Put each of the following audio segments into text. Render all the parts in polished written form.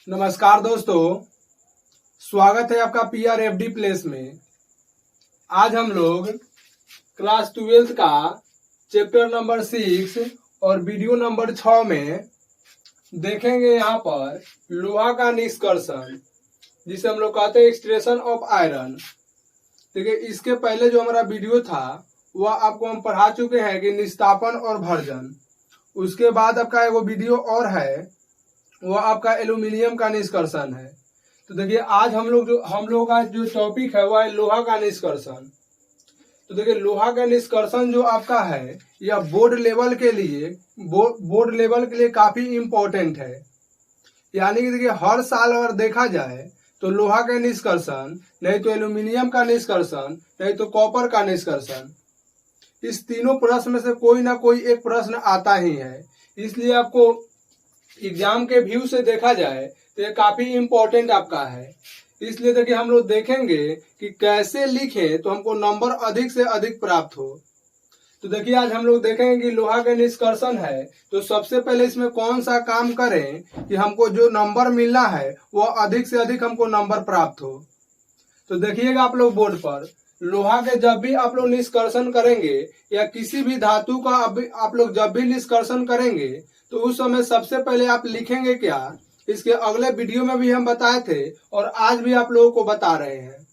नमस्कार दोस्तों, स्वागत है आपका PRFD प्लेस में। आज हम लोग क्लास 12 का चैप्टर नंबर 6 और वीडियो नंबर 6 में देखेंगे यहाँ पर लोहा का निष्कर्षण, जिसे हम लोग कहते हैं एक्सट्रैक्शन ऑफ आयरन। देखिए, इसके पहले जो हमारा वीडियो था वह आपको हम पढ़ा चुके हैं कि निस्तापन और भर्जन। उसके बाद आपका एगो वीडियो और है, वह आपका एल्यूमिनियम का निष्कर्षण है। तो देखिए, आज हम लोग का जो टॉपिक है वह है लोहा का निष्कर्षण। तो देखिए, लोहा का निष्कर्षण जो आपका है यह बोर्ड लेवल के लिए काफी इम्पोर्टेंट है। यानी कि देखिए, हर साल अगर देखा जाए तो लोहा का निष्कर्षण, नहीं तो एल्यूमिनियम का निष्कर्षण, नहीं तो कॉपर का निष्कर्षण, इस तीनों प्रश्न में से कोई ना कोई एक प्रश्न आता ही है। इसलिए आपको एग्जाम के व्यू से देखा जाए तो ये काफी इम्पोर्टेंट आपका है। इसलिए देखिए, हम लोग देखेंगे कि कैसे लिखें तो हमको नंबर अधिक से अधिक प्राप्त हो। तो देखिए, आज हम लोग देखेंगे कि लोहा का निष्कर्षण है, तो सबसे पहले इसमें कौन सा काम करें कि हमको जो नंबर मिलना है वो अधिक से अधिक हमको नंबर प्राप्त हो। तो देखिएगा आप लोग बोर्ड पर, लोहा के जब भी आप लोग निष्कर्षण करेंगे या किसी भी धातु का आप लोग जब भी निष्कर्षण करेंगे तो उस समय सबसे पहले आप लिखेंगे क्या, इसके अगले वीडियो में भी हम बताए थे और आज भी आप लोगों को बता रहे हैं।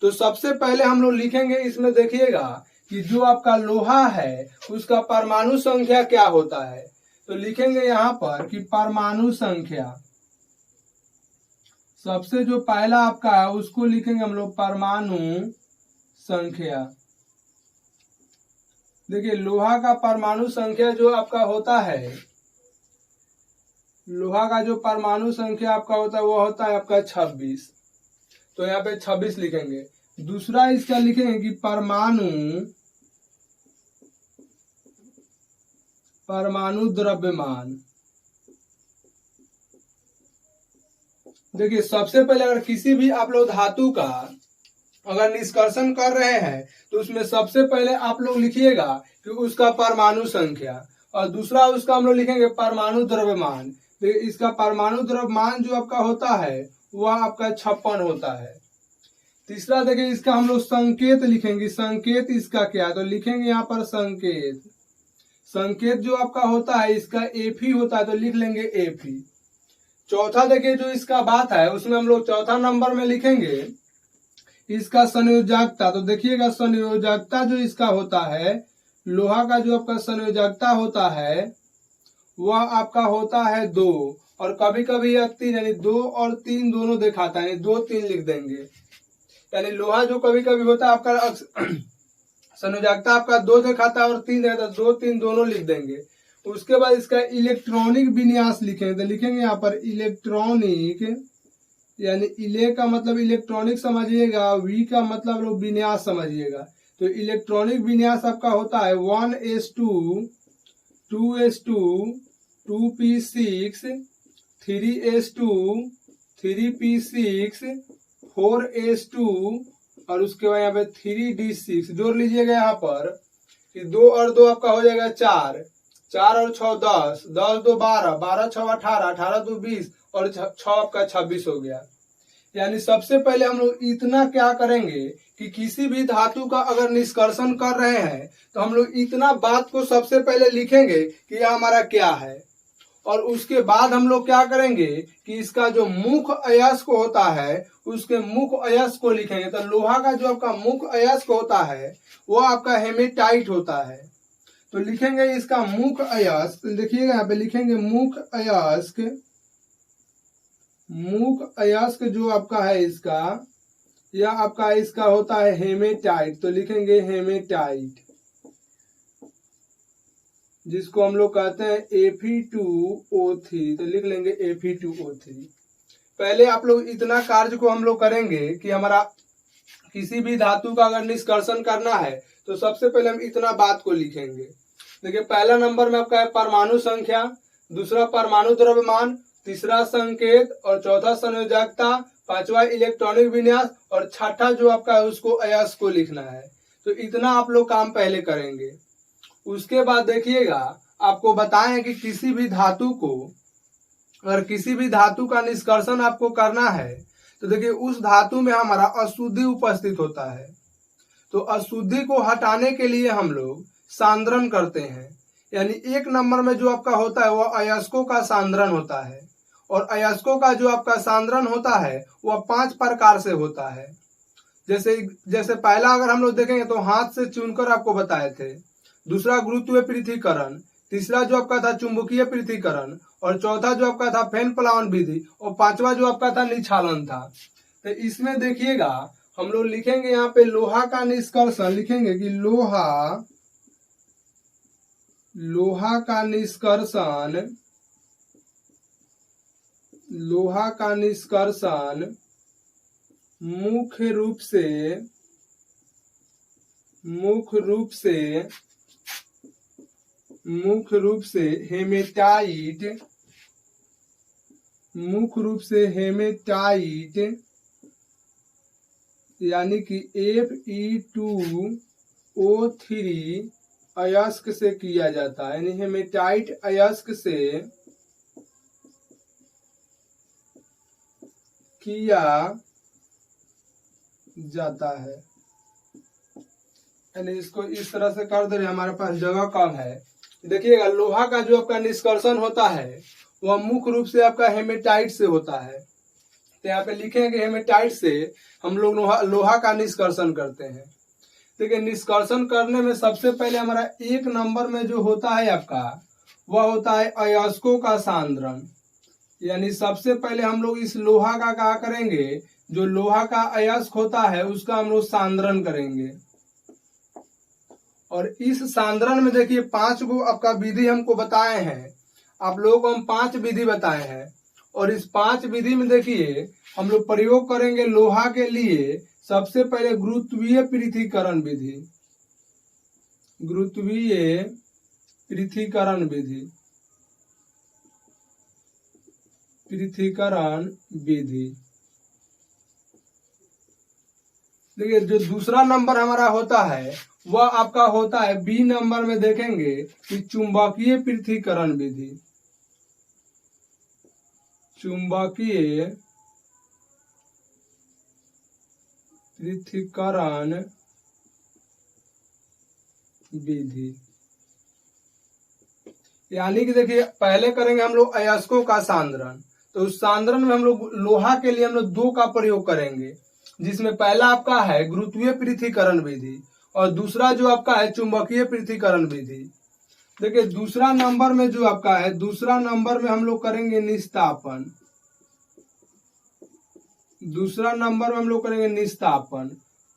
तो सबसे पहले हम लोग लिखेंगे, इसमें देखिएगा कि जो आपका लोहा है उसका परमाणु संख्या क्या होता है। तो लिखेंगे यहाँ पर कि परमाणु संख्या, सबसे जो पहला आपका है उसको लिखेंगे हम लोग परमाणु संख्या। देखिए, लोहा का परमाणु संख्या जो आपका होता है, लोहा का जो परमाणु संख्या आपका होता है वो होता है आपका 26। तो यहाँ पे 26 लिखेंगे। दूसरा इसका लिखेंगे कि परमाणु द्रव्यमान। देखिए, सबसे पहले अगर किसी भी आप लोग धातु का अगर निष्कर्षण कर रहे हैं तो उसमें सबसे पहले आप लोग लिखिएगा कि उसका परमाणु संख्या, और दूसरा उसका हम लोग लिखेंगे परमाणु द्रव्यमान। तो इसका परमाणु द्रव्यमान जो आपका होता है वह आपका 56 होता है। तीसरा देखिए, इसका हम लोग संकेत लिखेंगे। संकेत इसका क्या है, तो लिखेंगे यहाँ पर संकेत। संकेत जो आपका होता है इसका Fe होता है, तो लिख लेंगे Fe। चौथा देखिए, जो इसका बात है उसमें हम लोग चौथा नंबर में लिखेंगे इसका संयोजकता। तो देखिएगा, संयोजकता जो इसका होता है, लोहा का जो आपका संयोजकता होता है वह आपका होता है 2, और कभी कभी यह 3, यानी 2 और 3 दोनों दिखाता है, यानी 2 3 लिख देंगे। यानी लोहा जो कभी कभी होता है आपका संयोजकता आपका 2 दिखाता है और 3 दिखाता है, 2 3 दोनों लिख देंगे। उसके बाद इसका इलेक्ट्रॉनिक विन्यास लिखेंगे। तो लिखेंगे यहाँ पर इलेक्ट्रॉनिक, यानी इले का मतलब इलेक्ट्रॉनिक समझिएगा, वी का मतलब लोग विन्यास समझिएगा। तो इलेक्ट्रॉनिक विन्यास आपका होता है 1s2, 2s2, 2p6, 3s2, 3p6, 4s2, और उसके बाद यहाँ पे 3d6 जोड़ लीजिएगा यहाँ पर कि 2 और 2 आपका हो जाएगा 4, 4 और 6 10, 10 2 12, 12 6 18, 18 2 20, और 6 आपका 26 हो गया। यानी सबसे पहले हम लोग इतना क्या करेंगे कि किसी भी धातु का अगर निष्कर्षण कर रहे हैं तो हम लोग इतना बात को सबसे पहले लिखेंगे कि यह हमारा क्या है, और उसके बाद हम लोग क्या करेंगे कि इसका जो मुख्य अयस्क होता है उसके मुख्य अयस्क को लिखेंगे। तो लोहा का जो आपका मुख्य अयस्क होता है वो आपका हेमेटाइट होता है। तो लिखेंगे इसका मुख्य अयस्क, देखिएगा यहाँ पे लिखेंगे मुख्य अयस्क। मुख्य अयस्क जो आपका है इसका, यह आपका इसका होता है हेमेटाइट। तो लिखेंगे हेमेटाइट, जिसको हम लोग कहते हैं Fe2O3। तो लिख लेंगे Fe2O3। पहले आप लोग इतना कार्य को हम लोग करेंगे कि हमारा किसी भी धातु का अगर निष्कर्षण करना है तो सबसे पहले हम इतना बात को लिखेंगे। देखिए, पहला नंबर में आपका है परमाणु संख्या, दूसरा परमाणु द्रव्यमान, तीसरा संकेत, और चौथा संयोजकता, पांचवा इलेक्ट्रॉनिक विन्यास, और छठा जो आपका है उसको अयस्क को लिखना है। तो इतना आप लोग काम पहले करेंगे। उसके बाद देखिएगा, आपको बताएं कि किसी भी धातु को अगर किसी भी धातु का निष्कर्षण आपको करना है तो देखिए उस धातु में हमारा अशुद्धि उपस्थित होता है, तो अशुद्धि को हटाने के लिए हम लोग सांद्रण करते हैं। यानी 1 नंबर में जो आपका होता है वह अयस्कों का सांद्रण होता है, और अयस्कों का जो आपका सांद्रण होता है वह 5 प्रकार से होता है। जैसे पहला अगर हम लोग देखेंगे तो हाथ से चुनकर आपको बताए थे, दूसरा गुरुत्वीय पृथ्वीकरण, तीसरा जो आपका था चुंबकीय पृथ्वीकरण, और चौथा जो आपका था फेन प्लावन विधि, और पांचवा जो आपका था निक्षालन था। तो इसमें देखिएगा हम लोग लिखेंगे यहाँ पे लोहा का निष्कर्षण, लिखेंगे कि लोहा का निष्कर्षण मुख्य रूप से हेमेटाइट यानी कि Fe2O3 अयस्क से किया जाता है, यानी हेमेटाइट अयस्क से किया जाता है। यानी इसको इस तरह से कर दे रहे, हमारे पास जगह कम है। देखिएगा लोहा का जो आपका निष्कर्षण होता है वह मुख्य रूप से आपका हेमेटाइट से होता है। तो यहाँ पे लिखेंगे हेमेटाइट से हम लोग लोहा का निष्कर्षण करते हैं। देखिए निष्कर्षण करने में सबसे पहले हमारा 1 नंबर में जो होता है आपका वह होता है अयस्कों का सांद्रण। यानी सबसे पहले हम लोग इस लोहा का क्या करेंगे, जो लोहा का अयस्क होता है उसका हम लोग सांद्रण करेंगे। और इस सांद्रण में देखिए 5 गो आपका विधि हमको बताए हैं, आप लोगों को हम 5 विधि बताए हैं। और इस 5 विधि में देखिए हम लोग प्रयोग करेंगे लोहा के लिए सबसे पहले गुरुत्वीय पृथ्वीकरण विधि। देखिए जो दूसरा नंबर हमारा होता है वह आपका होता है बी नंबर में, देखेंगे कि चुंबकीय पृथ्वीकरण विधि। यानी कि देखिए पहले करेंगे हम लोग अयस्कों का सांद्रण, तो उस सांद्रण में हम लोग लोहा के लिए हम लोग 2 का प्रयोग करेंगे, जिसमें पहला आपका है गुरुत्वीय पृथ्वीकरण विधि और दूसरा जो आपका है चुंबकीय पृथ्वीकरण विधि। देखिए दूसरा नंबर में जो आपका है, दूसरा नंबर में हम लोग करेंगे निस्तापन,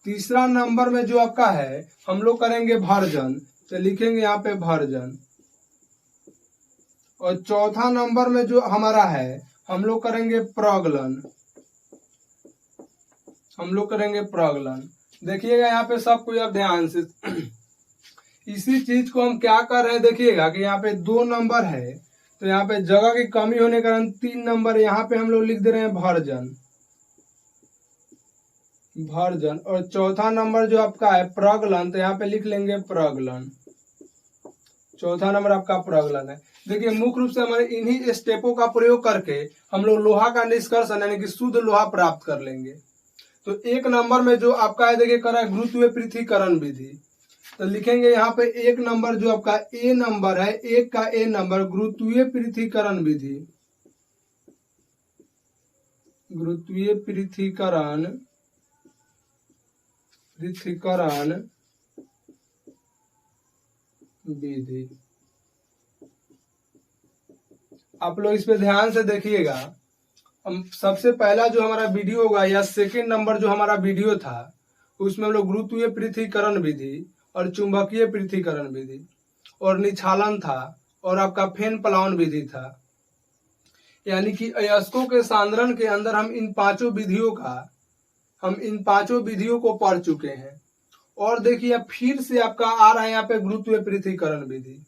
तीसरा नंबर में जो आपका है हम लोग करेंगे भर्जन, तो लिखेंगे यहाँ पे भर्जन। और चौथा नंबर में जो हमारा है हम लोग करेंगे प्रगलन। देखिएगा यहाँ पे सब कोई अब ध्यान से इसी चीज को हम क्या कर रहे हैं, देखिएगा कि यहाँ पे 2 नंबर है, तो यहाँ पे जगह की कमी होने के कारण 3 नंबर यहाँ पे हम लोग लिख दे रहे हैं भर्जन। और चौथा नंबर जो आपका है प्रगलन, तो यहाँ पे लिख लेंगे प्रगलन। चौथा नंबर आपका प्रगलन है। देखिए मुख्य रूप से हमारे इन्हीं स्टेपों का प्रयोग करके हम लोग लोहा का निष्कर्षण यानी कि शुद्ध लोहा प्राप्त कर लेंगे। तो 1 नंबर में जो आपका है देखिए करा है गुरुत्वीय पृथ्वीकरण विधि, तो लिखेंगे यहाँ पे 1 नंबर जो आपका ए नंबर है, 1 का ए नंबर गुरुत्वीय पृथ्वीकरण विधि। आप लोग इस पे ध्यान से देखिएगा। हम सबसे पहला जो हमारा वीडियो होगा या 2nd नंबर जो हमारा वीडियो था उसमें हम लोग गुरुत्वीय पृथ्वीकरण विधि और चुंबकीय पृथ्वीकरण विधि और निक्षालन था और आपका फेन प्लावन विधि था। यानी कि अयस्कों के सांद्रण के अंदर हम इन 5 विधियों को पढ़ चुके हैं। और देखिए फिर से आपका आ रहा है यहाँ पे गुरुत्वीय पृथ्वीकरण विधि।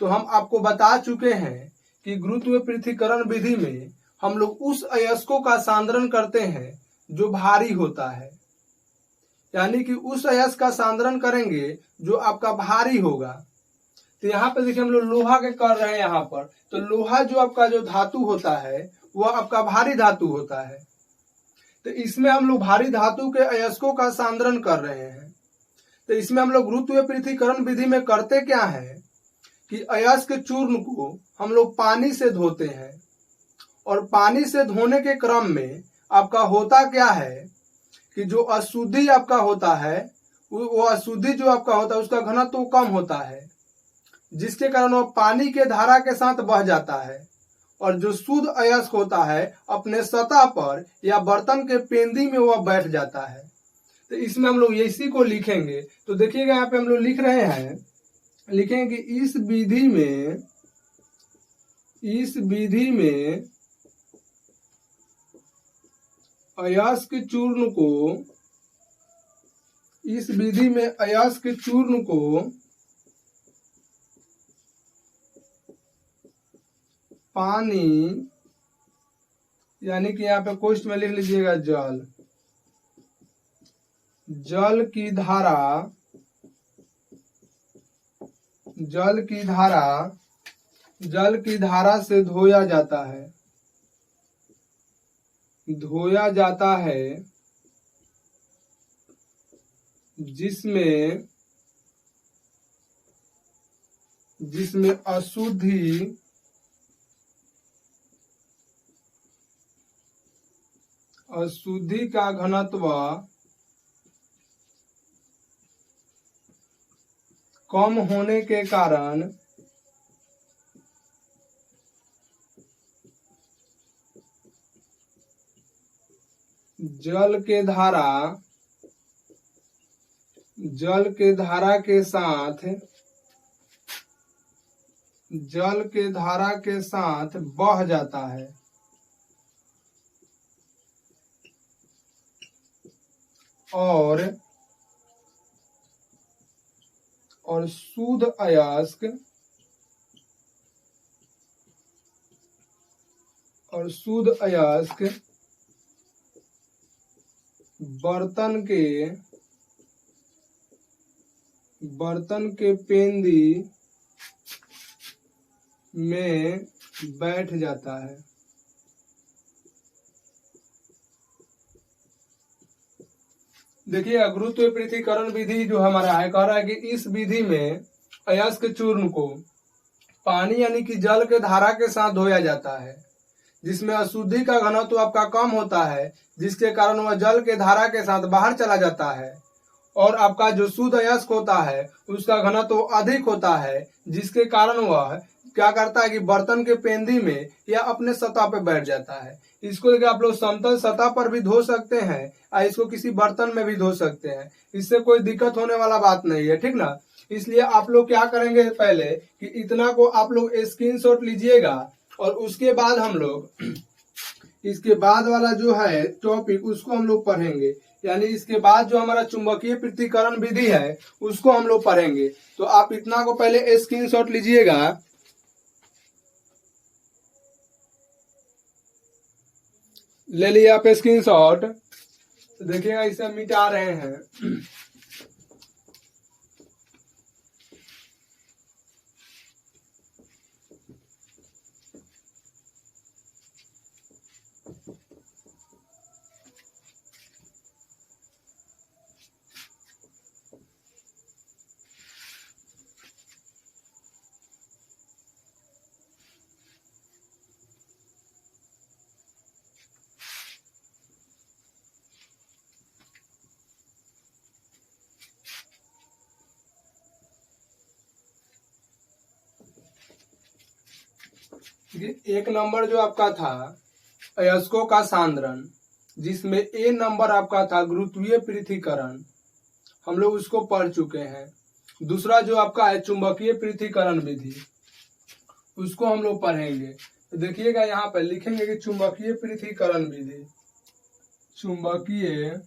तो हम आपको बता चुके हैं कि गुरुत्वीय पृथ्वीकरण विधि में हम लोग उस अयस्कों का सांद्रण करते हैं जो भारी होता है, यानी कि उस अयस्क का सांद्रण करेंगे जो आपका भारी होगा। तो यहाँ पे देखिए हम लोग लोहा के कर रहे हैं यहाँ पर। तो लोहा जो आपका जो धातु होता है वह आपका भारी धातु होता है। तो इसमें हम लोग भारी धातु के अयस्कों का सांद्रण कर रहे हैं। तो इसमें हम लोग गुरुत्वीय पृथक्करण विधि में करते क्या है कि अयस्क चूर्ण को हम लोग पानी से धोते हैं, और पानी से धोने के क्रम में आपका होता क्या है कि जो अशुद्धि आपका होता है वो अशुद्धि जो आपका होता है उसका घनत्व तो कम होता है, जिसके कारण वो पानी के धारा के साथ बह जाता है, और जो शुद्ध अयस्क होता है अपने सतह पर या बर्तन के पेंदी में वह बैठ जाता है। तो इसमें हम लोग इसी को लिखेंगे। तो देखिएगा यहाँ पे हम लोग लिख रहे हैं, लिखेंगे कि इस विधि में अयस्क चूर्ण को पानी, यानी कि यहाँ पे क्वेश्चन में लिख लीजिएगा जल की धारा से धोया जाता है, जिसमें अशुद्धि का घनत्व कम होने के कारण जल के धारा के साथ बह जाता है, और शुद्ध अयस्क बर्तन के पेंदी में बैठ जाता है। देखिए गुरुत्वीय पृथक्करण विधि जो हमारा है कह रहा है कि इस विधि में अयस्क चूर्ण को पानी यानी कि जल के धारा के साथ धोया जाता है, जिसमें अशुद्धि का घनत्व आपका कम होता है, जिसके कारण वह जल के धारा के साथ बाहर चला जाता है, और आपका जो शुद्ध अयस्क होता है उसका घनत्व अधिक होता है, जिसके कारण वह क्या करता है कि बर्तन के पेंदी में या अपने सतह पे बैठ जाता है। इसको लेकर आप लोग समतल सतह पर भी धो सकते हैं और इसको किसी बर्तन में भी धो सकते हैं, इससे कोई दिक्कत होने वाला बात नहीं है, ठीक ना। इसलिए आप लोग क्या करेंगे पहले कि इतना को आप लोग स्क्रीनशॉट लीजिएगा, और उसके बाद हम लोग इसके बाद वाला जो है टॉपिक उसको हम लोग पढ़ेंगे, यानी इसके बाद जो हमारा चुंबकीय पृथक्करण विधि है उसको हम लोग पढ़ेंगे। तो आप इतना को पहले स्क्रीनशॉट लीजिएगा। ले लिया आप स्क्रीनशॉट, तो देखिएगा इसे मिटा रहे हैं। एक नंबर जो आपका था अयस्कों का सांद्रण, जिसमें ए नंबर आपका था गुरुत्वीय पृथक्करण, हम लोग उसको पढ़ चुके हैं। दूसरा जो आपका है चुंबकीय पृथक्करण विधि, उसको हम लोग पढ़ेंगे। तो देखिएगा यहाँ पर लिखेंगे कि चुंबकीय पृथक्करण विधि, चुंबकीय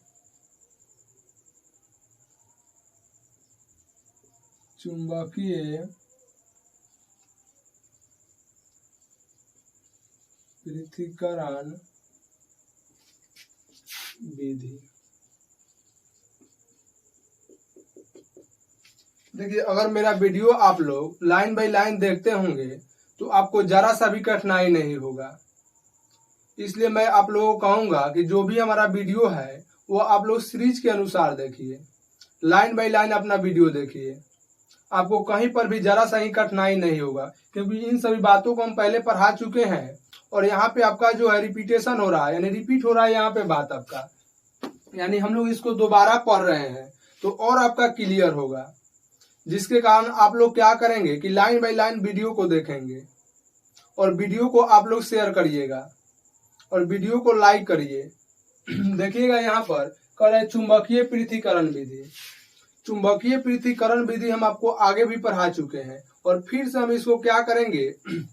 पृथक्करण विधि। देखिए, अगर मेरा वीडियो आप लोग लाइन बाय लाइन देखते होंगे तो आपको जरा सा भी कठिनाई नहीं होगा। इसलिए मैं आप लोगों को कहूंगा कि जो भी हमारा वीडियो है वो आप लोग सीरीज के अनुसार देखिए, लाइन बाय लाइन अपना वीडियो देखिए। आपको कहीं पर भी जरा सा ही कठिनाई नहीं होगा, क्योंकि इन सभी बातों को हम पहले पढ़ा चुके हैं और यहाँ पे आपका जो है रिपीटेशन हो रहा है, यानी रिपीट हो रहा है यहाँ पे बात आपका, यानी हम लोग इसको दोबारा पढ़ रहे हैं तो और आपका क्लियर होगा। जिसके कारण आप लोग क्या करेंगे कि लाइन बाय लाइन वीडियो को देखेंगे और वीडियो को आप लोग शेयर करिएगा और वीडियो को लाइक करिए। देखिएगा यहाँ पर कह रहे चुंबकीय पृथक्करण विधि। चुंबकीय पृथक्करण विधि हम आपको आगे भी पढ़ा चुके हैं और फिर से हम इसको क्या करेंगे कि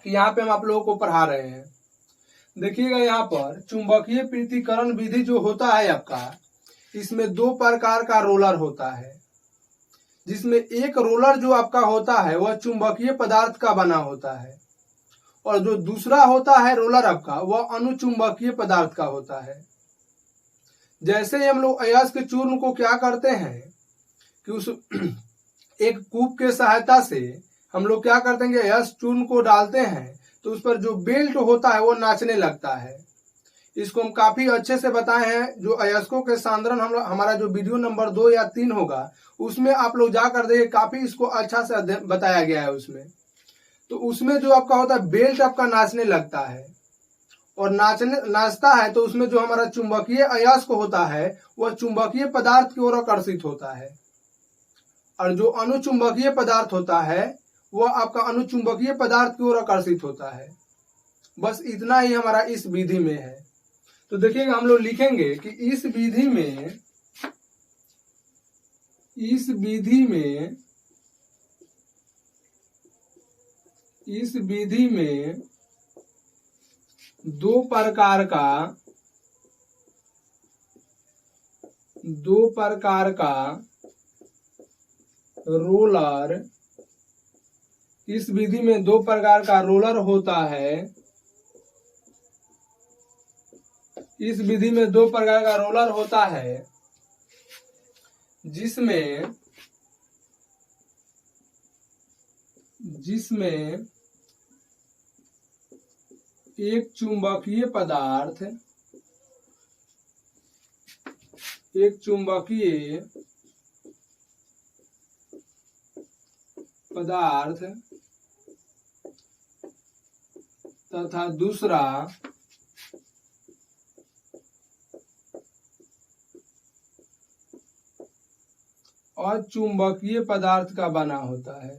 यहाँ पे हम आप लोगों को पढ़ा रहे हैं। देखिएगा यहाँ पर चुंबकीय पृथक्करण विधि जो होता है आपका, इसमें दो प्रकार का रोलर होता है, जिसमें एक रोलर जो आपका होता है वह चुंबकीय पदार्थ का बना होता है और जो दूसरा होता है रोलर आपका वह अनुचुंबकीय पदार्थ का होता है। जैसे ही हम लोग अयस्क चूर्ण को क्या करते हैं कि उस एक कूप के सहायता से हम लोग क्या करते हैं कि अयस्क चूर्ण को डालते हैं तो उस पर जो बेल्ट होता है वो नाचने लगता है। इसको हम काफी अच्छे से बताए हैं। जो अयस्कों के सांद्रण हमारा जो वीडियो नंबर 2 या 3 होगा उसमें आप लोग जाकर देखिए, काफी इसको अच्छा से बताया गया है उसमें। तो उसमें जो आपका होता है बेल्ट आपका नाचने लगता है और नाचता है तो उसमें जो हमारा चुंबकीय अयस्क होता है वह चुंबकीय पदार्थ की ओर आकर्षित होता है और जो अनुचुंबकीय पदार्थ होता है वह आपका अनुचुंबकीय पदार्थ की ओर आकर्षित होता है। बस इतना ही हमारा इस विधि में है। तो देखिएगा हम लोग लिखेंगे कि इस विधि में दो प्रकार का रोलर, इस विधि में दो प्रकार का रोलर होता है। इस विधि में दो प्रकार का रोलर होता है जिसमें एक चुंबकीय पदार्थ तथा दूसरा अचुंबकीय पदार्थ का बना होता है।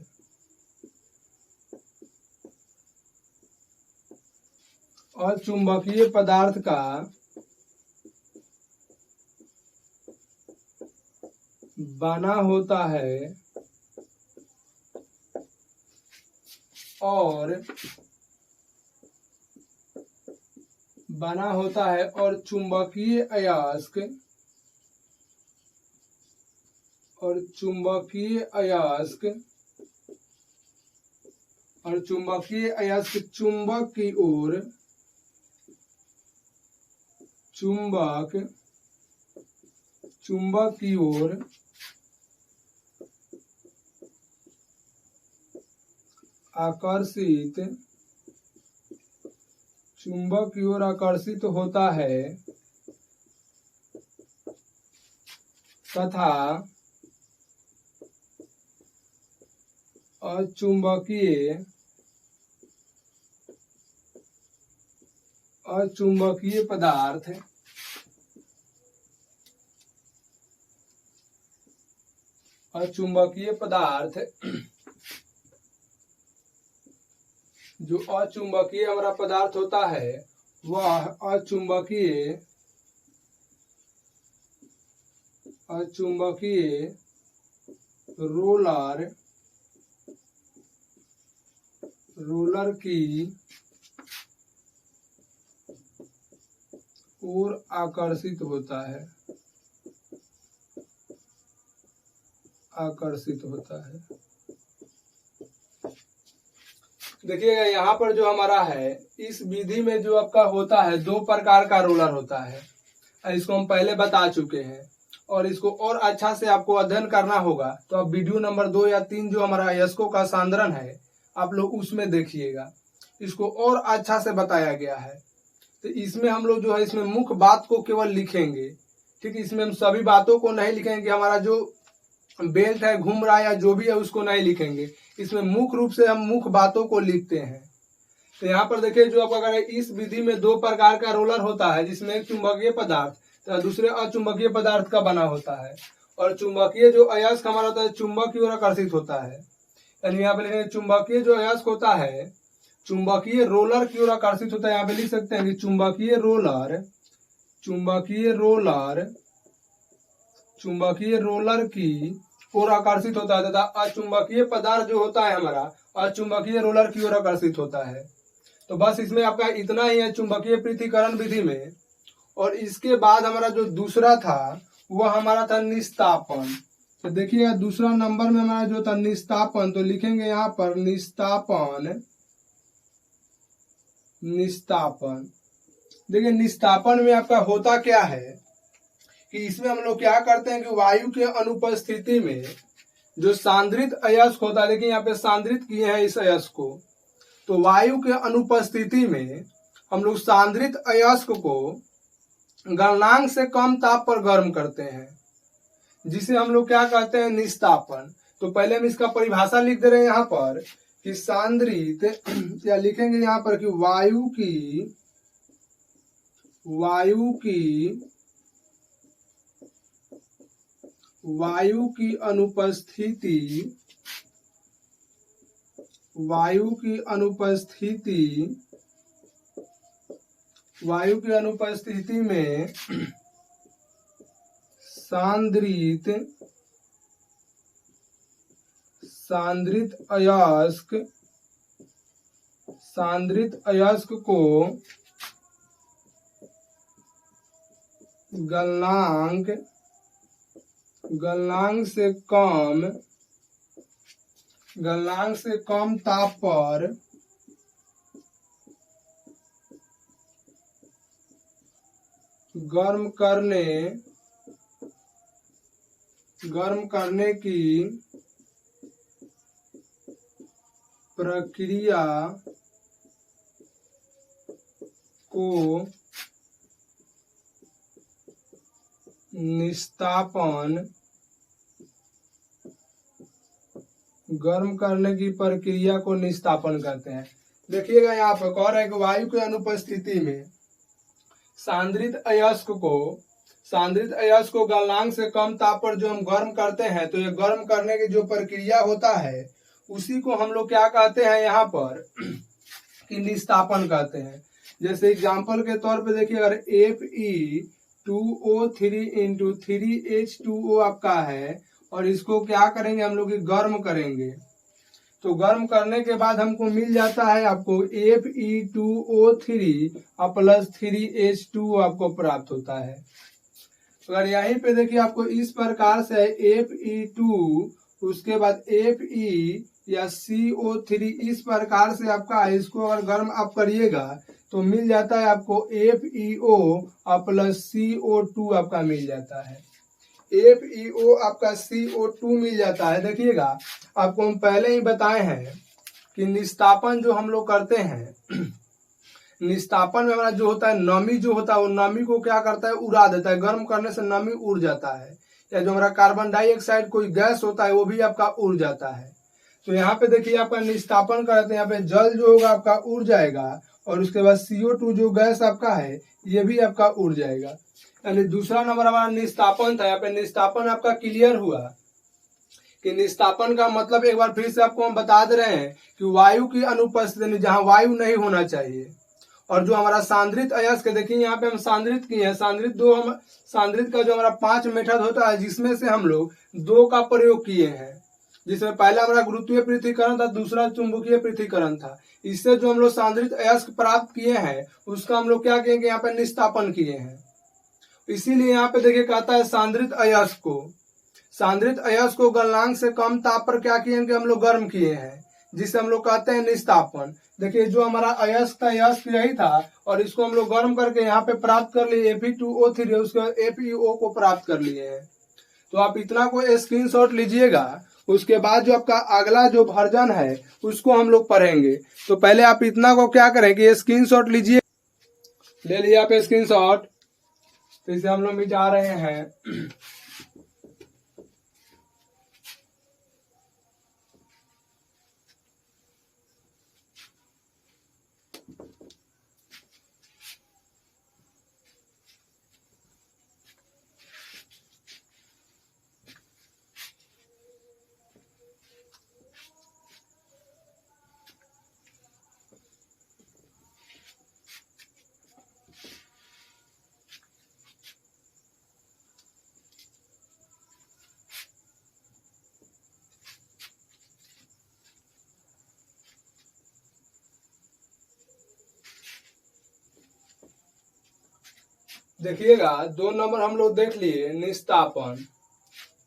अचुंबकीय पदार्थ का बना होता है और चुंबकीय अयस्क चुंबक की ओर आकर्षित होता है तथा अचुंबकीय पदार्थ जो अचुंबकीय हमारा पदार्थ होता है वह अचुंबकीय रोलर की ओर आकर्षित होता है। देखिएगा यहाँ पर जो हमारा है इस विधि में जो आपका होता है दो प्रकार का रोलर होता है, इसको हम पहले बता चुके हैं। और इसको और अच्छा से आपको अध्ययन करना होगा तो आप वीडियो नंबर 2 या 3 जो हमारा अयस्कों का सांद्रण है आप लोग उसमें देखिएगा, इसको और अच्छा से बताया गया है। तो इसमें हम लोग जो है इसमें मुख्य बात को केवल लिखेंगे, ठीक है। इसमें हम सभी बातों को नहीं लिखेंगे, हमारा जो बेल्ट है घूम रहा है या जो भी है उसको नहीं लिखेंगे, इसमें मुख्य रूप से हम मुख्य बातों को लिखते हैं। तो यहाँ पर देखिए जो आप अगर इस विधि में 2 प्रकार का रोलर होता है, जिसमें एक चुंबकीय पदार्थ तो दूसरे अचुंबकीय पदार्थ का बना होता है, और चुंबकीय जो अयस्क हमारा होता है चुंबक की ओर आकर्षित होता है। यानी यहाँ पे लिखेंगे चुंबकीय जो अयस्क होता है चुंबकीय रोलर की ओर आकर्षित होता है। यहाँ पे लिख सकते हैं कि चुंबकीय रोलर की ओर आकर्षित होता है, तथा अचुंबकीय पदार्थ जो होता है हमारा अचुंबकीय रोलर की ओर आकर्षित होता है। तो बस इसमें आपका इतना ही है चुंबकीय पृथक्करण विधि में। और इसके बाद हमारा जो दूसरा था वह हमारा था निस्तापन। तो देखिएगा दूसरा नंबर में हमारा जो था निस्तापन, तो लिखेंगे यहाँ पर निस्तापन। देखिए निस्तापन में आपका होता क्या है कि इसमें हम लोग क्या करते हैं कि वायु के अनुपस्थिति में जो सांद्रित अयस्क होता है, देखिए यहाँ पे सांद्रित किए हैं इस अयस्क को, तो वायु के अनुपस्थिति में हम लोग सांद्रित अयस्क को गलनांक से कम ताप पर गर्म करते हैं, जिसे हम लोग क्या कहते हैं निस्तापन। तो पहले हम इसका परिभाषा लिख दे रहे हैं यहाँ पर कि सांद्रित या लिखेंगे यहाँ पर कि वायु की अनुपस्थिति में सांद्रित अयस्क को गलनांक से कम ताप पर गर्म करने की प्रक्रिया को निस्तापन कहते हैं। देखिएगा यहाँ पर कह रहा है कि वायु के अनुपस्थिति में सांद्रित अयस्क को गलनांक से कम ताप पर जो हम गर्म करते हैं, तो ये गर्म करने की जो प्रक्रिया होता है उसी को हम लोग क्या कहते हैं यहाँ पर कि निस्तापन कहते हैं। जैसे एग्जांपल के तौर पे देखिए अगर Fe2O3 × 3H2O आपका है और इसको क्या करेंगे हम लोग गर्म करेंगे, तो गर्म करने के बाद हमको मिल जाता है आपको Fe2O3 + 3H2O आपको प्राप्त होता है। अगर यहीं पे देखिए आपको इस प्रकार से Fe2 उसके बाद Fe या CO3 इस प्रकार से आपका है, इसको अगर गर्म आप करिएगा तो मिल जाता है आपको FeO + CO2 आपका मिल जाता है। FeO आपका CO2 मिल जाता है। देखिएगा आपको हम पहले ही बताए हैं कि निस्तापन जो हम लोग करते हैं, निस्तापन में हमारा जो होता है नमी जो होता है वो नमी को क्या करता है उड़ा देता है, गर्म करने से नमी उड़ जाता है। या जो हमारा कार्बन डाइऑक्साइड कोई गैस होता है वो भी आपका उड़ जाता है। तो यहाँ पे देखिए आपका निस्तापन करते हैं, यहाँ पे जल जो होगा आपका उड़ जाएगा और उसके बाद CO2 जो गैस आपका है ये भी आपका उड़ जाएगा। यानी दूसरा नंबर हमारा निस्तापन था। यहाँ पे निस्तापन आपका क्लियर हुआ कि निस्तापन का मतलब एक बार फिर से आपको हम बता दे रहे हैं कि वायु की अनुपस्थिति, जहाँ वायु नहीं होना चाहिए। और जो हमारा सांद्रित अयस्क देखिए यहाँ पे हम सांद्रित किए हैं, सांद्रित का जो हमारा 5 मेथड होता है जिसमें से हम लोग 2 का प्रयोग किए हैं, जिसमें पहला हमारा गुरुत्वीय पृथक्करण था, दूसरा चुंबकीय पृथक्करण था। इससे जो हम लोग सांद्रित अयस्क प्राप्त किए हैं उसका हम लोग क्या कहेंगे यहाँ पे निस्तापन किए हैं। इसीलिए यहाँ पे देखिए कहता है सांद्रित अयस्क को गलनांक से कम ताप पर क्या किए हैं कि हम लोग गर्म किए हैं, जिसे हम लोग कहते हैं निस्तापन। देखिए जो हमारा अयस्क था, अयस्क यही था, और इसको हम लोग गर्म करके यहाँ पे प्राप्त कर लिए Fe2O3, उसके बाद FeO को प्राप्त कर लिए हैं। तो आप इतना को स्क्रीनशॉट लीजिएगा। उसके बाद जो आपका अगला जो वर्जन है उसको हम लोग पढ़ेंगे। तो पहले आप इतना को क्या करें कि स्क्रीनशॉट लीजिए, ले लिया आप स्क्रीनशॉट। तो इसे हम लोग मिटा रहे हैं। देखिएगा 2 नंबर हम लोग देख लिए निस्तापन।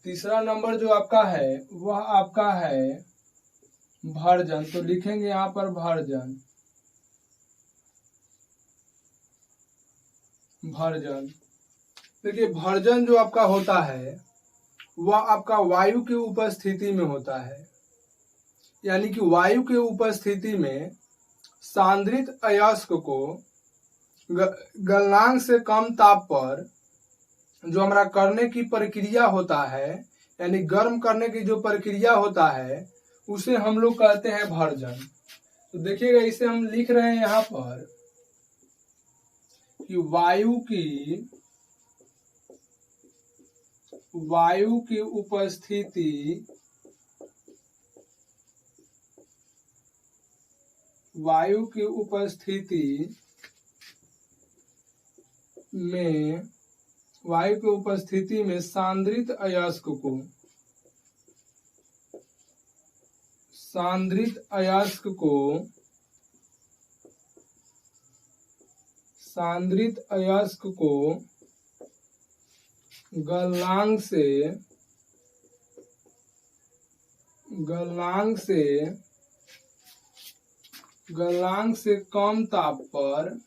तीसरा नंबर जो आपका है वह आपका है भर्जन। तो लिखेंगे यहाँ पर भर्जन। भर्जन देखिए भर्जन जो आपका होता है वह आपका वायु की उपस्थिति में होता है। यानी कि वायु के उपस्थिति में सांद्रित अयस्क को गलनांक से कम ताप पर जो हमारा करने की प्रक्रिया होता है, यानी गर्म करने की जो प्रक्रिया होता है, उसे हम लोग कहते हैं भर्जन। तो देखिएगा इसे हम लिख रहे हैं यहाँ पर कि वायु की उपस्थिति में सांद्रित अयस्क को गलनांक से कम ताप पर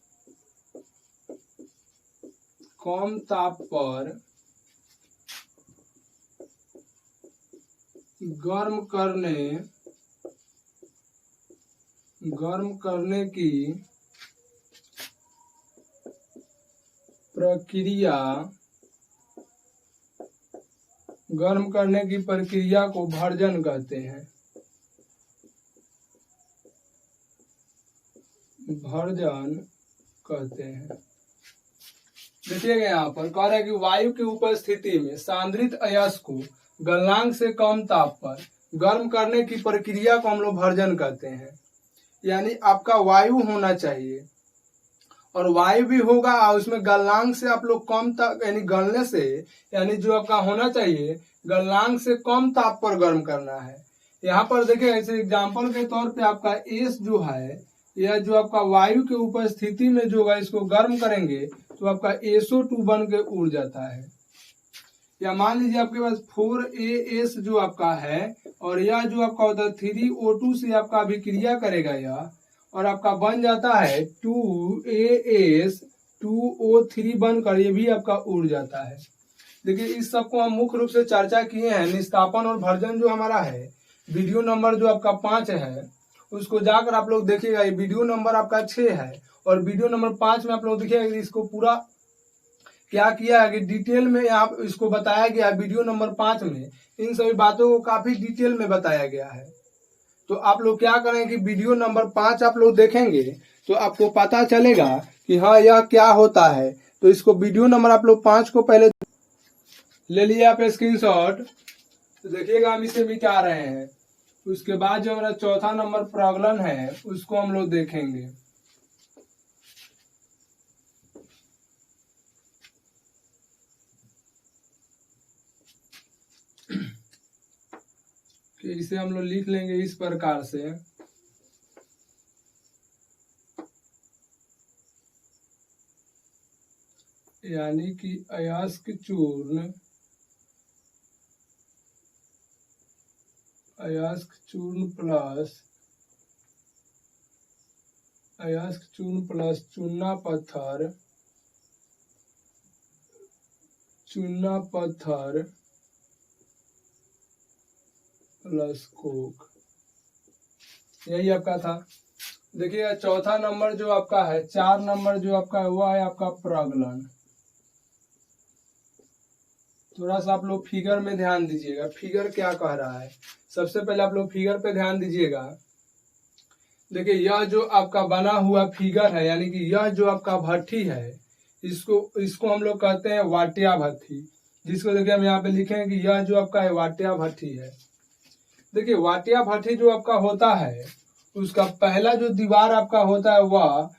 गर्म करने की प्रक्रिया को भर्जन कहते हैं। देखिएगा यहाँ पर कह रहा है कि वायु की उपस्थिति में सांद्रित अयस्क को गलनांक से कम ताप पर गर्म करने की प्रक्रिया को हम लोग भर्जन कहते हैं। यानी आपका वायु होना चाहिए, और वायु भी होगा और उसमें गलनांक से आप लोग कम ताप, यानी गलने से, यानी जो आपका होना चाहिए गलनांक से कम ताप पर गर्म करना है। यहाँ पर देखिए ऐसे एग्जाम्पल के तौर पे आपका एस जो है, यह जो आपका वायु के उपस्थिति में जो है इसको गर्म करेंगे तो आपका SO2 बन के उड़ जाता है। या मान लीजिए आपके पास 4AS जो आपका है, और यह जो आपका होता है 3O2 से आपका अभिक्रिया करेगा यह, और आपका बन जाता है 2AS2O3 बनकर ये भी आपका उड़ जाता है। देखिए इस सब को हम मुख्य रूप से चर्चा किए हैं। निस्तापन और भर्जन जो हमारा है, वीडियो नंबर जो आपका 5 है उसको जाकर आप लोग देखिएगा। ये वीडियो नंबर आपका 6 है, और वीडियो नंबर 5 में आप लोग देखिएगा इसको पूरा क्या किया है कि डिटेल में आप इसको बताया गया। वीडियो नंबर 5 में इन सभी बातों को काफी डिटेल में बताया गया है। तो आप लोग क्या करें कि वीडियो नंबर 5 आप लोग देखेंगे तो आपको पता चलेगा कि हाँ यह क्या होता है। तो इसको वीडियो नंबर आप लोग 5 को पहले ले लिया आप स्क्रीनशॉट। तो देखिएगा हम इसे मिटा रहे हैं। उसके बाद जो हमारा चौथा नंबर प्रॉब्लम है उसको हम लोग देखेंगे। कि इसे हम लोग लिख लेंगे इस प्रकार से, यानी कि अयस्क चूर्ण प्लस अयस्क चूर्ण प्लस चूना पत्थर प्लस कोक, यही आपका था। देखिएगा चौथा नंबर जो आपका है, 4 नंबर जो आपका है वह है आपका प्रगलन। थोड़ा सा आप लोग फिगर में ध्यान दीजिएगा, फिगर क्या कह रहा है। सबसे पहले आप लोग फिगर पे ध्यान दीजिएगा। देखिए यह जो आपका बना हुआ फिगर है, यानी कि यह जो आपका भट्ठी है, इसको हम लोग कहते हैं वाटिया भट्ठी, जिसको देखिए हम यहाँ पे लिखेंगे कि यह जो आपका है वाटिया भट्ठी है। देखिए वाटिया भट्ठी जो आपका होता है, उसका पहला जो दीवार आपका होता है वह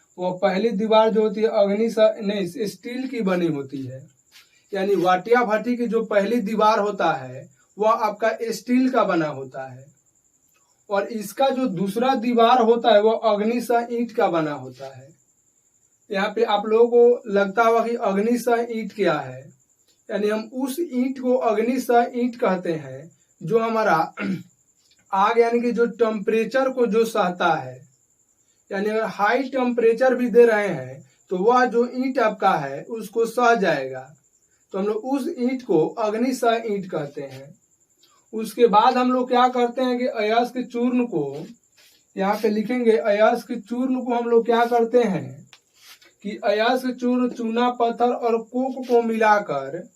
पहली दीवार जो होती है अग्नि से नहीं स्टील की बनी होती है। यानी वाटिया भट्ठी की जो पहली दीवार होता है वह आपका स्टील का बना होता है, और इसका जो दूसरा दीवार होता है वह अग्नि से ईंट का बना होता है। यहाँ पे आप लोगों को लगता होगा कि अग्नि से ईंट क्या है, यानी हम उस ईंट को अग्नि से ईंट कहते हैं जो हमारा आग यानी कि जो टेम्परेचर को जो सहता है। यानी अगर हाई टेम्परेचर भी दे रहे हैं तो वह जो ईंट आपका है उसको सह जाएगा, तो हम लोग उस ईंट को अग्नि सह ईंट कहते हैं। उसके बाद हम लोग क्या करते हैं कि अयस्क चूर्ण को यहाँ पे लिखेंगे, अयस्क चूर्ण को हम लोग क्या करते हैं कि अयस्क चूर्ण चूना पत्थर और कोक को मिलाकर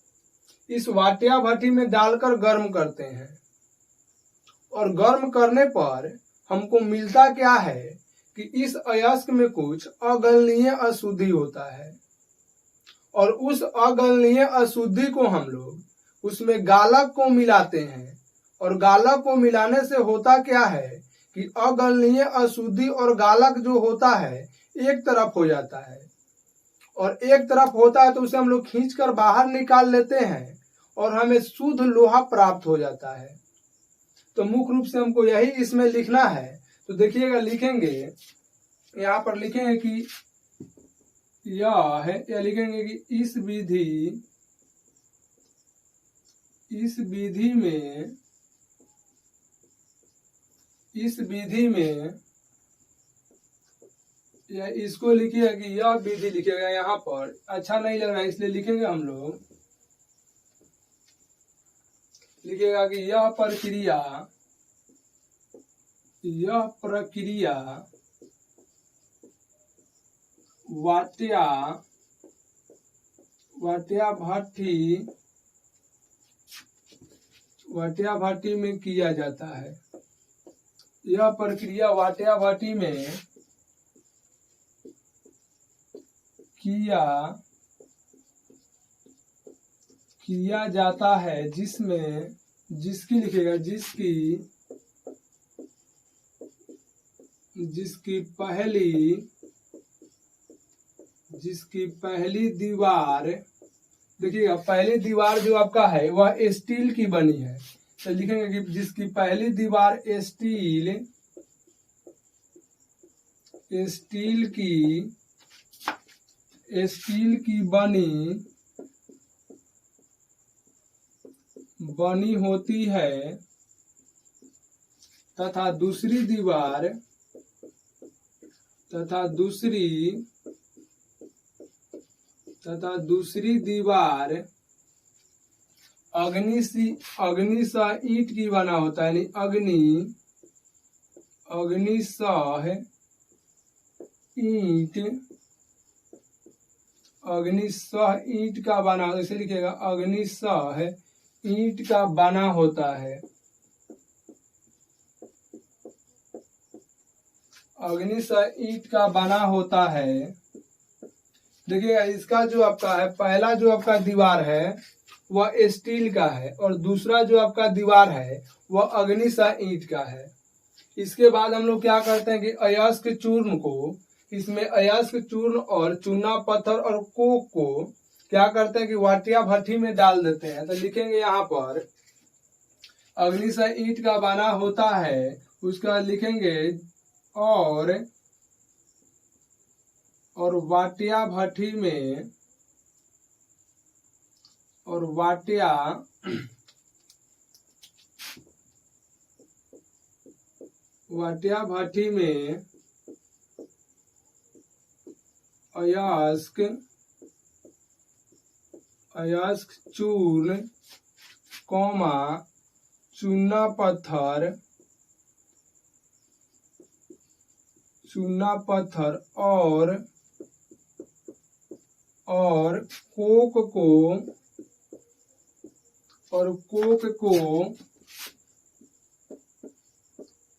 इस वाटिया भट्टी में डालकर गर्म करते हैं, और गर्म करने पर हमको मिलता क्या है कि इस अयस्क में कुछ अगलनीय अशुद्धि होता है, और उस अगलनीय अशुद्धि को हम लोग उसमें गालक को मिलाते हैं, और गालक को मिलाने से होता क्या है कि अगलनीय अशुद्धि और गालक जो होता है एक तरफ हो जाता है, और एक तरफ होता है तो उसे हम लोग खींचकर बाहर निकाल लेते हैं और हमें शुद्ध लोहा प्राप्त हो जाता है। तो मुख्य रूप से हमको यही इसमें लिखना है। तो देखिएगा लिखेंगे, यहाँ पर लिखेंगे कि यह है, या लिखेंगे कि इस विधि में या इसको लिखिएगा कि यह विधि लिखिएगा, यहाँ पर अच्छा नहीं लग रहा है इसलिए लिखेंगे हम लोग, लिखिएगा कि यह प्रक्रिया वाटिया भट्टी में किया जाता है। यह प्रक्रिया वाटिया भट्टी में किया जाता है, जिसकी लिखेगा जिसकी पहली दीवार, देखिएगा पहली दीवार जो आपका है वह स्टील की बनी है, तो लिखेंगे कि जिसकी पहली दीवार स्टील की बनी होती है, तथा दूसरी दीवार अग्नि सा ईंट की बना होता है, यानी अग्नि सह ईंट का बना, इसे लिखिएगा अग्नि सह ईंट का बना होता है। अग्नि सह ईंट का बना होता है। देखिएगा इसका जो आपका है पहला जो आपका दीवार है वह स्टील का है, और दूसरा जो आपका दीवार है वह अग्नि सह ईंट का है। इसके बाद हम लोग क्या करते हैं कि अयस्क चूर्ण को, इसमें अयस्क चूर्ण और चूना पत्थर और कोक को क्या करते हैं कि वाटिया भट्टी में डाल देते हैं। तो लिखेंगे यहाँ पर अग्नि सह ईंट का बना होता है, उसका लिखेंगे और वाटिया भट्टी में अयस्क चूर्ण, चूना पत्थर और कोक को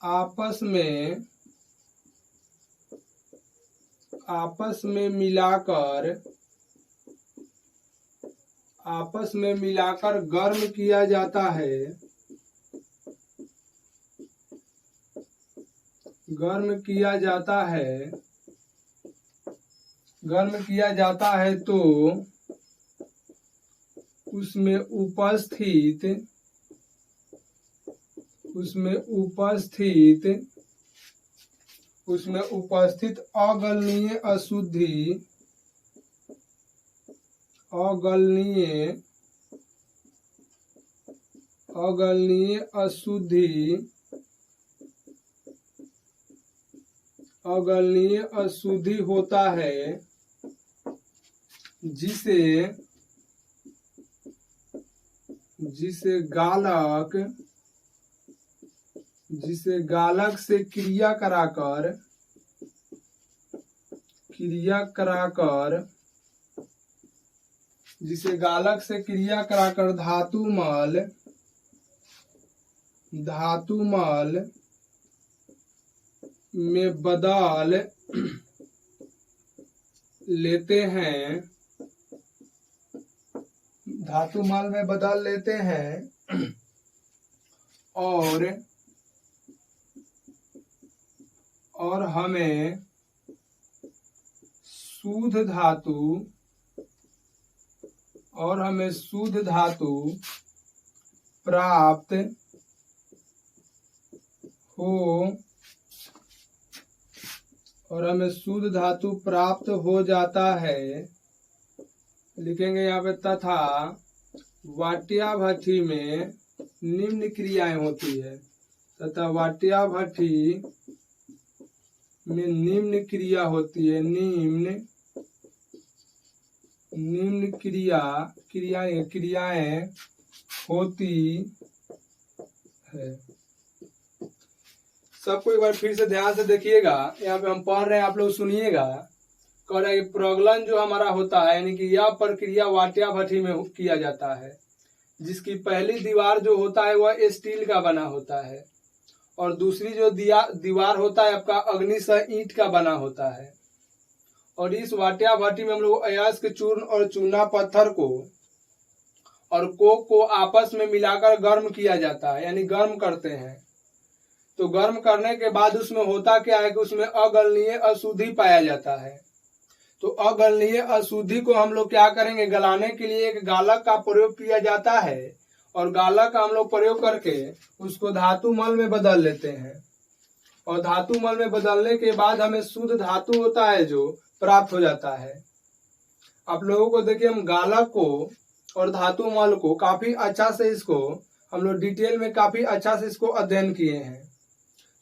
आपस में मिलाकर गर्म किया जाता है। गर्म किया जाता है तो उसमें उपस्थित अगलनीय अशुद्धि होता है, जिसे गालक से क्रिया कराकर धातुमल में बदल लेते हैं और हमें शुद्ध धातु प्राप्त हो जाता है। लिखेंगे यहाँ पे तथा वाट्याभट्ठी में निम्न क्रियाएं होती है। तथा वाट्याभट्ठी में निम्न क्रिया होती है। निम्न क्रियाएं होती है। सबको एक बार फिर से ध्यान से देखिएगा। यहाँ पे हम पढ़ रहे हैं, आप लोग सुनिएगा। कह रहा है कि प्रगलन जो हमारा होता है, यानी कि यह प्रक्रिया वाट्याभट्ठी में किया जाता है, जिसकी पहली दीवार जो होता है वह स्टील का बना होता है और दूसरी जो दीवार होता है आपका अग्निशय ईंट का बना होता है। और इस वाट्याभट्ठी में हम लोग अयस्क चूर्ण और चूना पत्थर को और कोक को आपस में मिलाकर गर्म किया जाता है, यानी गर्म करते हैं। तो गर्म करने के बाद उसमें होता क्या है कि उसमें अगलनीय अशुद्धि पाया जाता है। तो अगलनीय अशुद्धि को हम लोग क्या करेंगे, गलाने के लिए एक गालक का प्रयोग किया जाता है और गालक का हम लोग प्रयोग करके उसको धातु मल में बदल लेते हैं। और धातु मल में बदलने के बाद हमें शुद्ध धातु होता है जो प्राप्त हो जाता है। आप लोगों को देखिए, हम गालक को और धातु मल को काफी अच्छा से इसको हम लोग डिटेल में काफी अच्छा से इसको अध्ययन किए हैं।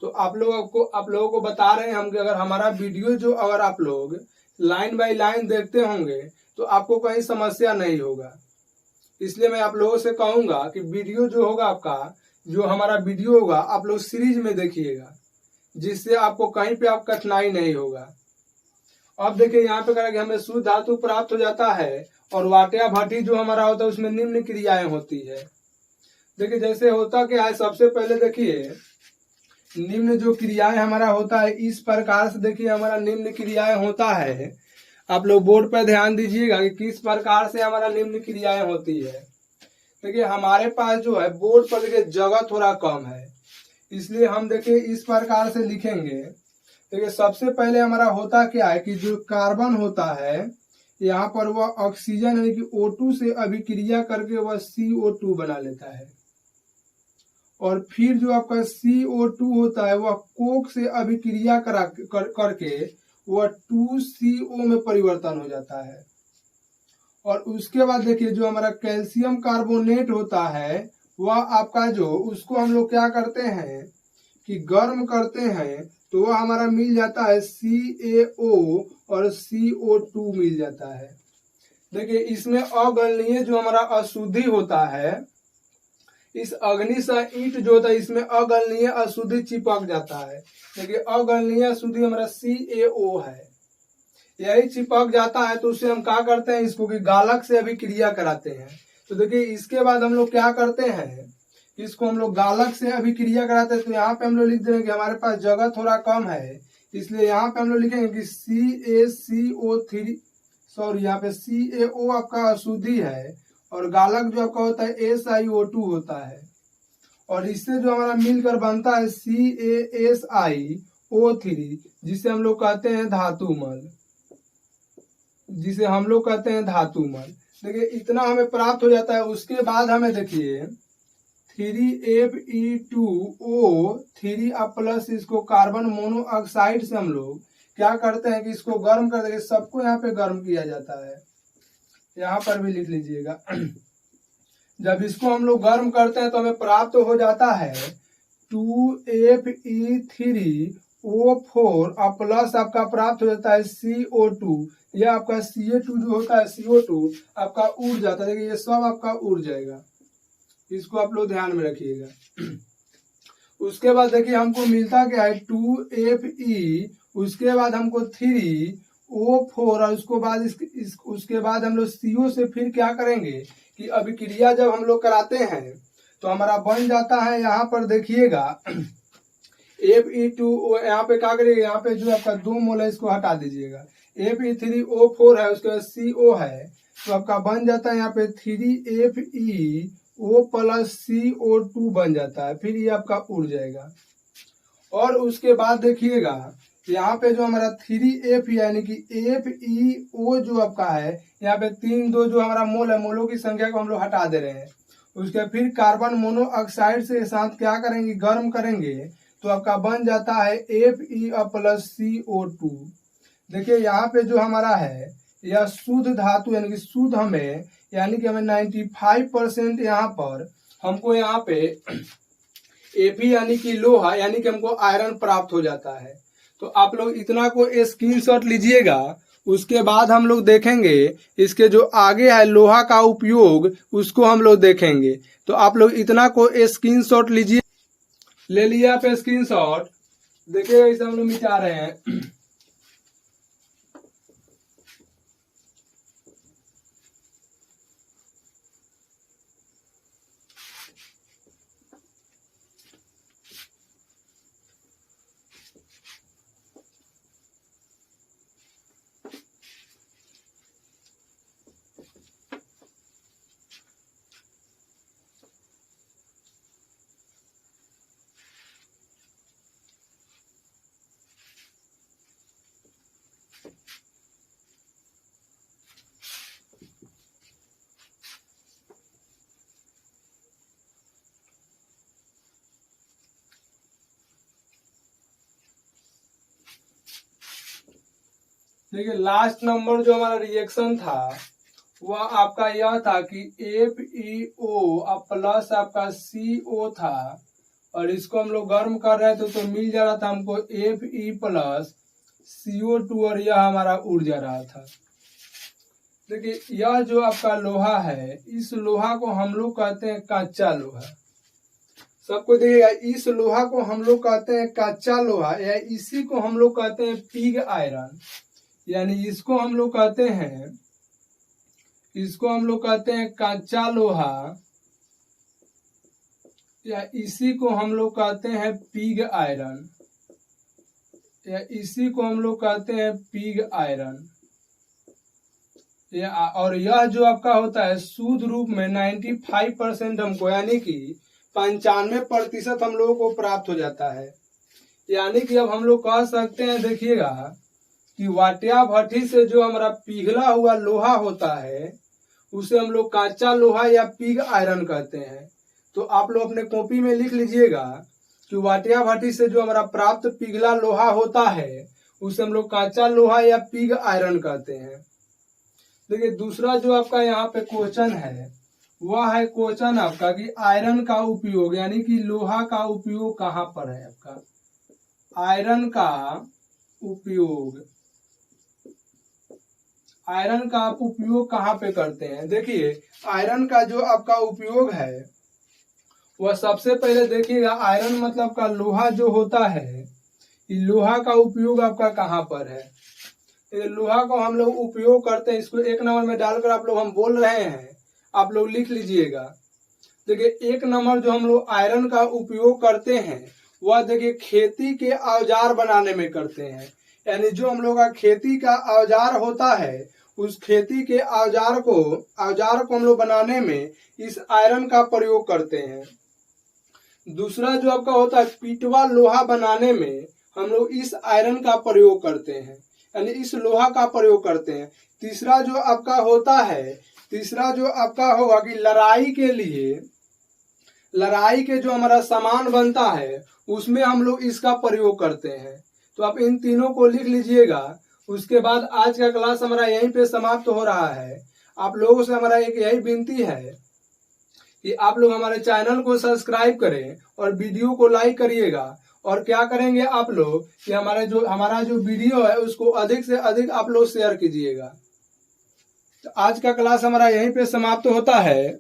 तो आप लोगों को बता रहे हैं हम कि अगर हमारा वीडियो जो अगर आप लोग लाइन बाय लाइन देखते होंगे तो आपको कहीं समस्या नहीं होगा। इसलिए मैं आप लोगों से कहूंगा कि वीडियो जो होगा आपका, जो हमारा वीडियो होगा, आप लोग सीरीज में देखिएगा, जिससे आपको कहीं पे आप कठिनाई नहीं होगा। अब देखिए यहाँ पे करेंगे, हमें शुद्ध धातु प्राप्त हो जाता है और वाट्याभट्ठी जो हमारा होता है उसमें निम्न क्रियाएं होती है। देखिए जैसे होता क्या है, सबसे पहले देखिए निम्न जो क्रियाएं हमारा होता है इस प्रकार से। देखिए हमारा निम्न क्रियाएं होता है, आप लोग बोर्ड पर ध्यान दीजिएगा कि किस प्रकार से हमारा निम्न क्रियाएं होती है। देखिए हमारे पास जो है बोर्ड पर देखिए जगह थोड़ा कम है, इसलिए हम देखिए इस प्रकार से लिखेंगे। देखिए सबसे पहले हमारा होता क्या है कि जो कार्बन होता है यहाँ पर वह ऑक्सीजन यानी कि O2 से अभिक्रिया करके वह CO2 बना लेता है। और फिर जो आपका CO2 होता है वह कोक से अभिक्रिया करके वह 2CO में परिवर्तन हो जाता है। और उसके बाद देखिए जो हमारा कैल्शियम कार्बोनेट होता है वह आपका जो उसको हम लोग क्या करते हैं कि गर्म करते हैं तो वह हमारा मिल जाता है CaO और CO2 मिल जाता है। देखिए इसमें अगलनीय जो हमारा अशुद्धि होता है, इस अग्निशय ईंट जो होता है इसमें अगलनीय अशुद्धि चिपक जाता है। देखिए अगलनीय अशुद्धि हमारा CaO है, यही चिपक जाता है तो उसे हम क्या करते हैं, इसको कि गालक से अभिक्रिया कराते हैं। तो देखिए इसके बाद हम लोग क्या करते हैं, इसको हम लोग गालक से अभिक्रिया कराते हैं। तो यहाँ पे हम लोग लिख देंगे कि हमारे पास जगह थोड़ा कम है, इसलिए यहाँ पे हम लोग लिखेंगे कि CaCO3 सॉरी यहाँ पे CaO आपका अशुद्धि है और गालक जो आपका होता है SiO2 होता है, और इससे जो हमारा मिलकर बनता है CaSiO3 जिसे हम लोग कहते हैं धातुमल, जिसे हम लोग कहते हैं धातुमल। देखिए इतना हमें प्राप्त हो जाता है। उसके बाद हमें देखिए 3Fe2O3 प्लस इसको कार्बन मोनोऑक्साइड से हम लोग क्या करते हैं कि इसको गर्म कर देंगे। सबको यहाँ पे गर्म किया जाता है, यहाँ पर भी लिख लीजिएगा। जब इसको हम लोग गर्म करते हैं तो हमें प्राप्त हो जाता है 2Fe3O4 प्लस आपका प्राप्त हो जाता है CO2। यह आपका Ca2 जो होता है CO2 आपका उड़ जाता है। देखिए ये सब आपका उड़ जाएगा, इसको आप लोग ध्यान में रखिएगा। उसके बाद देखिए हमको मिलता क्या है 2Fe, उसके बाद हमको 3O4 और उसको बाद उसके बाद हम लोग CO से फिर क्या करेंगे कि अभिक्रिया जब हम लोग कराते हैं तो हमारा बन जाता है, यहाँ पर देखिएगा Fe2O। यहाँ पे क्या करिएगा, यहाँ पे जो आपका 2 मोल है इसको हटा दीजिएगा। Fe3O4 है, उसके बाद CO है, तो आपका बन जाता है यहाँ पे 3FeO प्लस CO2 बन जाता है। फिर ये आपका उड़ जाएगा। और उसके बाद देखिएगा यहाँ पे जो हमारा 3F यानी कि FeO जो आपका है, यहाँ पे 3 2 जो हमारा मोल है, मोलों की संख्या को हम लोग हटा दे रहे हैं। उसके फिर कार्बन मोनोऑक्साइड से साथ क्या करेंगे, गर्म करेंगे, तो आपका बन जाता है Fe प्लस CO2। देखिए यहाँ पे जो हमारा है यह शुद्ध धातु यानी कि शुद्ध हमें यानी कि हमें 95% यहाँ पर हमको यहाँ पे Fe यानी कि लोहा यानी कि हमको आयरन प्राप्त हो जाता है। तो आप लोग इतना को स्क्रीनशॉट लीजिएगा। उसके बाद हम लोग देखेंगे इसके जो आगे है लोहा का उपयोग, उसको हम लोग देखेंगे। तो आप लोग इतना को स्क्रीनशॉट लीजिए, ले लिया आप स्क्रीनशॉट। देखिए इसे हम लोग मिटा रहे हैं। देखिए लास्ट नंबर जो हमारा रिएक्शन था वह आपका यह था कि FeO प्लस आपका CO था, और इसको हम लोग गर्म कर रहे थे तो मिल जा रहा था हमको Fe प्लस CO2 और यह हमारा उड़ जा रहा था। देखिए यह जो आपका लोहा है, इस लोहा को हम लोग कहते हैं कच्चा लोहा। सबको देखिएगा, इस लोहा को हम लोग कहते हैं कच्चा लोहा, या इसी को हम लोग कहते हैं पिग आयरन, यानी इसको हम लोग कहते हैं कच्चा लोहा, या इसी को हम लोग कहते हैं पिग आयरन, या इसी को हम लोग कहते हैं पिग आयरन। और यह जो आपका होता है शुद्ध रूप में 95% हमको यानी कि 95% हम लोगों को प्राप्त हो जाता है। यानी कि अब हम लोग कह सकते हैं, देखिएगा कि वाटिया भट्टी से जो हमारा पिघला हुआ लोहा होता है उसे हम लोग कच्चा लोहा या पिग आयरन कहते हैं। तो आप लोग अपने कॉपी में लिख लीजिएगा कि वाटिया भट्टी से जो हमारा प्राप्त पिघला लोहा होता है उसे हम लोग कच्चा लोहा या पिग आयरन कहते हैं। देखिए दूसरा जो आपका यहाँ पे क्वेश्चन है वह है क्वेश्चन आपका कि आयरन का उपयोग यानी कि लोहा का उपयोग कहाँ पर है आपका। आयरन का उपयोग, आयरन का आप उपयोग कहाँ पे करते हैं? देखिए आयरन का जो आपका उपयोग है वह सबसे पहले देखिएगा, आयरन मतलब का लोहा जो होता है, ये लोहा का उपयोग आपका कहाँ पर है? ये लोहा को हम लोग उपयोग करते हैं, इसको एक नंबर में डालकर आप लोग हम बोल रहे हैं, आप लोग लिख लीजिएगा। देखिए एक नंबर जो हम लोग आयरन का उपयोग करते हैं वह देखिए खेती के औजार बनाने में करते हैं। यानी जो हम लोग का खेती का औजार होता है, उस खेती के औजार को हम लोग बनाने में इस आयरन का प्रयोग करते हैं। दूसरा जो आपका होता है, पीटवा लोहा बनाने में हम लोग इस आयरन का प्रयोग करते हैं, यानी इस लोहा का प्रयोग करते हैं। तीसरा जो आपका होता है, तीसरा जो आपका होगा कि लड़ाई के जो हमारा सामान बनता है उसमें हम लोग इसका प्रयोग करते हैं। तो आप इन तीनों को लिख लीजिएगा। उसके बाद आज का क्लास हमारा यहीं पे समाप्त हो रहा है। आप लोगों से हमारा एक यही विनती है कि आप लोग हमारे चैनल को सब्सक्राइब करें और वीडियो को लाइक करिएगा। और क्या करेंगे आप लोग कि हमारा जो वीडियो है उसको अधिक से अधिक आप लोग शेयर कीजिएगा। तो आज का क्लास हमारा यहीं पे समाप्त होता है।